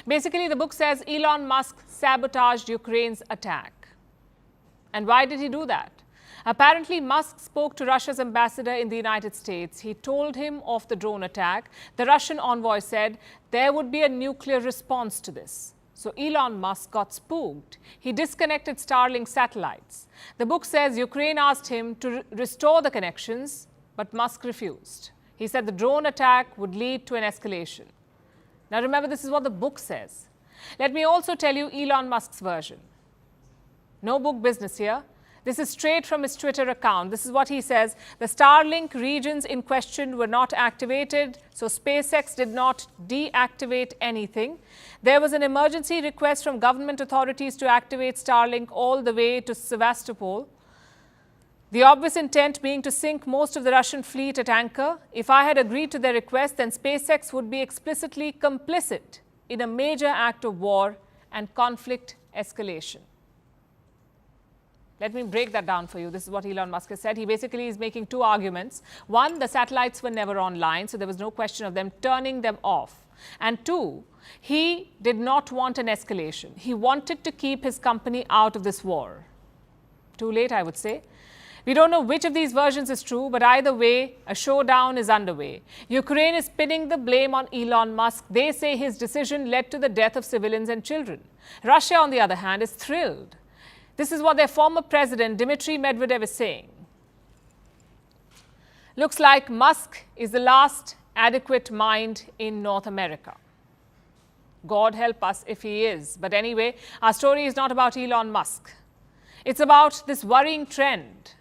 Basically, the book says Elon Musk sabotaged Ukraine's attack. And why did he do that? Apparently, Musk spoke to Russia's ambassador in the United States. He told him of the drone attack. The Russian envoy said there would be a nuclear response to this. So Elon Musk got spooked. He disconnected Starlink satellites. The book says Ukraine asked him to restore the connections, but Musk refused. He said the drone attack would lead to an escalation. Now remember, this is what the book says. Let me also tell you Elon Musk's version. No book business here. This is straight from his Twitter account. This is what he says. The Starlink regions in question were not activated, so SpaceX did not deactivate anything. There was an emergency request from government authorities to activate Starlink all the way to Sevastopol. The obvious intent being to sink most of the Russian fleet at anchor. If I had agreed to their request, then SpaceX would be explicitly complicit in a major act of war and conflict escalation. Let me break that down for you. This is what Elon Musk has said. He basically is making two arguments. One, the satellites were never online, so there was no question of them turning them off. And two, he did not want an escalation. He wanted to keep his company out of this war. Too late, I would say. We don't know which of these versions is true, but either way, a showdown is underway. Ukraine is pinning the blame on Elon Musk. They say his decision led to the death of civilians and children. Russia, on the other hand, is thrilled. This is what their former president, Dmitry Medvedev, is saying. Looks like Musk is the last adequate mind in North America. God help us if he is. But anyway, our story is not about Elon Musk. It's about this worrying trend.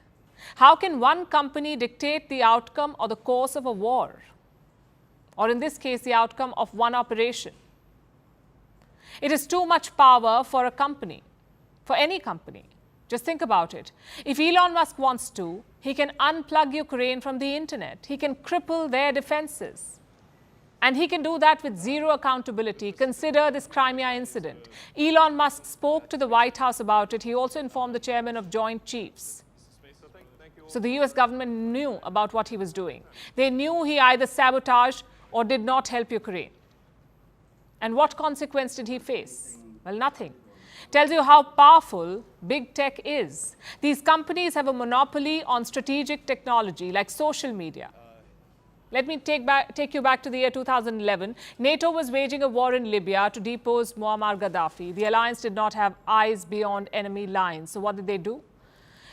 How can one company dictate the outcome or the course of a war? Or in this case, the outcome of one operation? It is too much power for a company. For any company. Just think about it. If Elon Musk wants to, he can unplug Ukraine from the internet. He can cripple their defenses. And he can do that with zero accountability. Consider this Crimea incident. Elon Musk spoke to the White House about it. He also informed the chairman of Joint Chiefs. So the US government knew about what he was doing. They knew he either sabotaged or did not help Ukraine. And what consequence did he face? Well, nothing. Tells you how powerful big tech is. These companies have a monopoly on strategic technology like social media. Let me take you back to the year 2011. NATO was waging a war in Libya to depose Muammar Gaddafi. The alliance did not have eyes beyond enemy lines. So what did they do?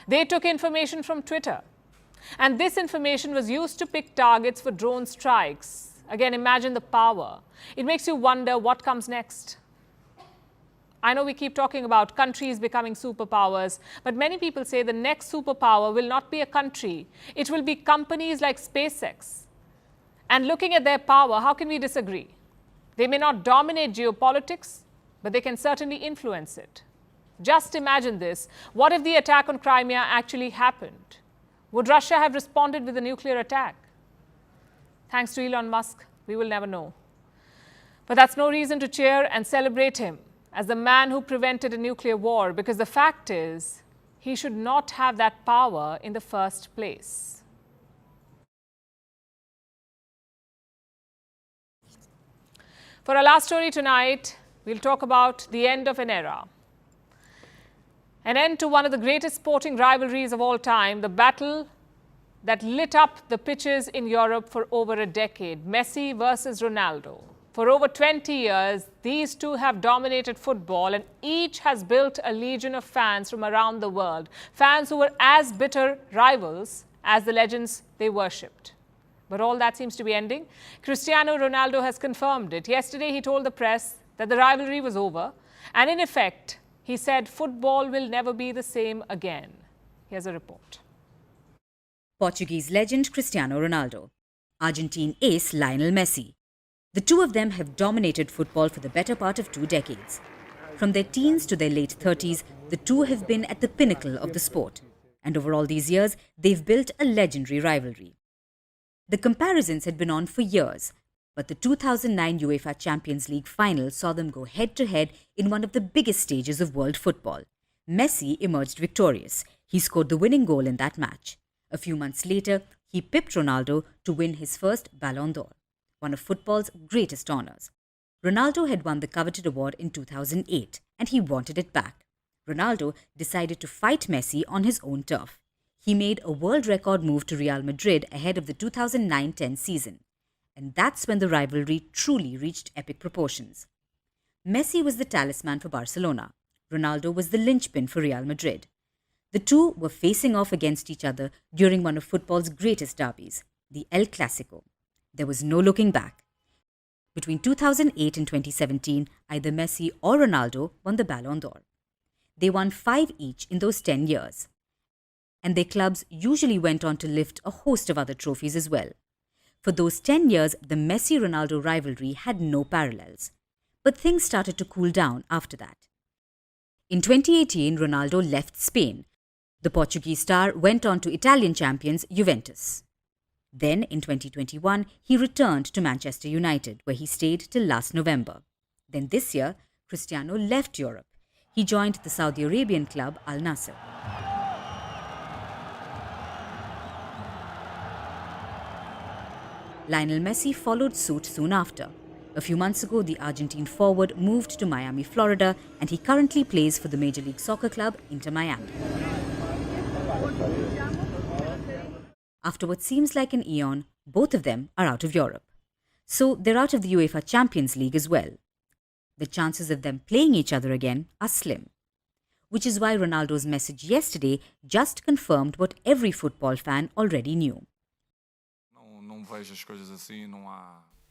They took information from Twitter. And this information was used to pick targets for drone strikes. Again, imagine the power. It makes you wonder what comes next. I know we keep talking about countries becoming superpowers, but many people say the next superpower will not be a country. It will be companies like SpaceX. And looking at their power, how can we disagree? They may not dominate geopolitics, but they can certainly influence it. Just imagine this. What if the attack on Crimea actually happened? Would Russia have responded with a nuclear attack? Thanks to Elon Musk, we will never know. But that's no reason to cheer and celebrate him as the man who prevented a nuclear war, because the fact is, he should not have that power in the first place. For our last story tonight, we'll talk about the end of an era. An end to one of the greatest sporting rivalries of all time, the battle that lit up the pitches in Europe for over a decade, Messi versus Ronaldo. For over 20 years, these two have dominated football, and each has built a legion of fans from around the world, fans who were as bitter rivals as the legends they worshipped. But all that seems to be ending. Cristiano Ronaldo has confirmed it. Yesterday, he told the press that the rivalry was over, and in effect, he said football will never be the same again. Here's a report. Portuguese legend Cristiano Ronaldo, Argentine ace Lionel Messi. The two of them have dominated football for the better part of 2 decades. From their teens to their late 30s, the two have been at the pinnacle of the sport. And over all these years, they've built a legendary rivalry. The comparisons had been on for years, but the 2009 UEFA Champions League final saw them go head-to-head in one of the biggest stages of world football. Messi emerged victorious. He scored the winning goal in that match. A few months later, he pipped Ronaldo to win his first Ballon d'Or, one of football's greatest honours. Ronaldo had won the coveted award in 2008, and he wanted it back. Ronaldo decided to fight Messi on his own turf. He made a world record move to Real Madrid ahead of the 2009-10 season. And that's when the rivalry truly reached epic proportions. Messi was the talisman for Barcelona. Ronaldo was the linchpin for Real Madrid. The two were facing off against each other during one of football's greatest derbies, the El Clásico. There was no looking back. Between 2008 and 2017, either Messi or Ronaldo won the Ballon d'Or. They won 5 each in those 10 years. And their clubs usually went on to lift a host of other trophies as well. For those 10 years, the Messi-Ronaldo rivalry had no parallels. But things started to cool down after that. In 2018, Ronaldo left Spain. The Portuguese star went on to Italian champions Juventus. Then, in 2021, he returned to Manchester United, where he stayed till last November. Then this year, Cristiano left Europe. He joined the Saudi Arabian club Al Nassr. Lionel Messi followed suit soon after. A few months ago, the Argentine forward moved to Miami, Florida, and he currently plays for the Major League Soccer club Inter Miami. After what seems like an eon, both of them are out of Europe. So they're out of the UEFA Champions League as well. The chances of them playing each other again are slim. Which is why Ronaldo's message yesterday just confirmed what every football fan already knew.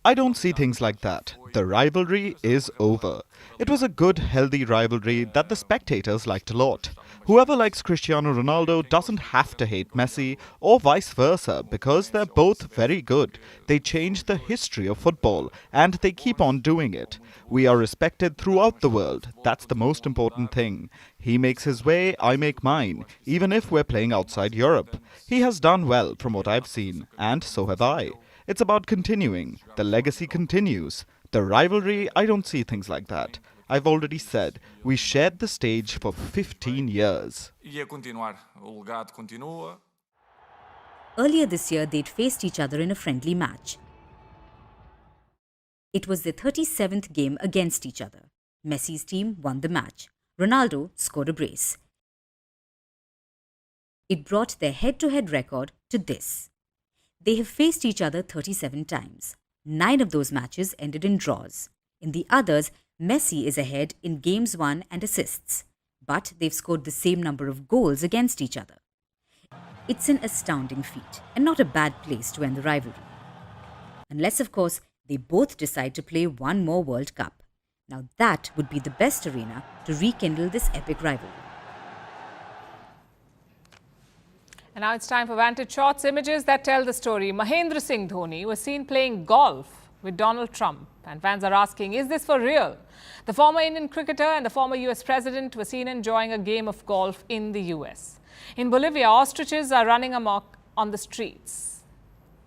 I don't see things like that. The rivalry is over. It was a good, healthy rivalry that the spectators liked a lot. Whoever likes Cristiano Ronaldo doesn't have to hate Messi or vice versa because they're both very good. They changed the history of football and they keep on doing it. We are respected throughout the world. That's the most important thing. He makes his way, I make mine, even if we're playing outside Europe. He has done well from what I've seen, and so have I. It's about continuing. The legacy continues. The rivalry, I don't see things like that. I've already said, we shared the stage for 15 years. Earlier this year, they'd faced each other in a friendly match. It was their 37th game against each other. Messi's team won the match. Ronaldo scored a brace. It brought their head-to-head record to this. They have faced each other 37 times. 9 of those matches ended in draws. In the others, Messi is ahead in games won and assists. But they've scored the same number of goals against each other. It's an astounding feat and not a bad place to end the rivalry. Unless, of course, they both decide to play one more World Cup. Now that would be the best arena to rekindle this epic rivalry. And now it's time for Vantage Shots, images that tell the story. Mahendra Singh Dhoni was seen playing golf with Donald Trump. And fans are asking, is this for real? The former Indian cricketer and the former US president were seen enjoying a game of golf in the US. In Bolivia, ostriches are running amok on the streets.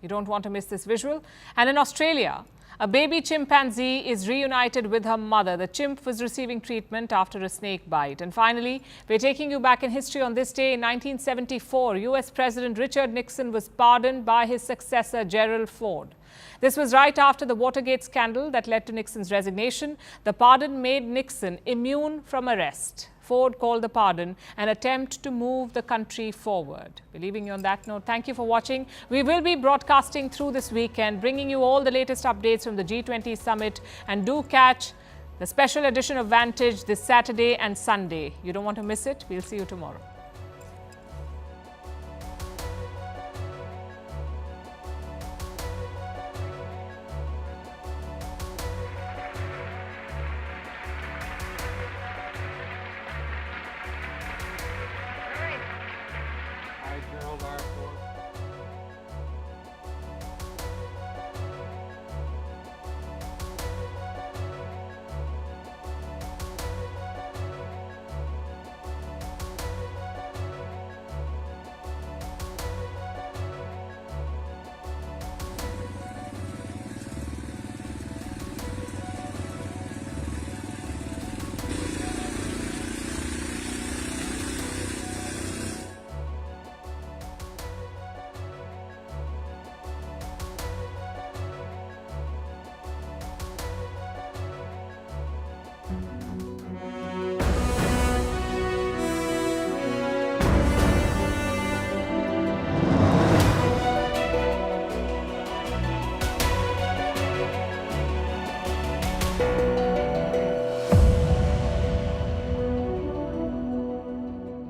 You don't want to miss this visual. And in Australia, a baby chimpanzee is reunited with her mother. The chimp was receiving treatment after a snake bite. And finally, we're taking you back in history on this day in 1974. US President Richard Nixon was pardoned by his successor, Gerald Ford. This was right after the Watergate scandal that led to Nixon's resignation. The pardon made Nixon immune from arrest. Ford called the pardon an attempt to move the country forward. We're leaving you on that note. Thank you for watching. We will be broadcasting through this weekend, bringing you all the latest updates from the G20 Summit. And do catch the special edition of Vantage this Saturday and Sunday. You don't want to miss it. We'll see you tomorrow.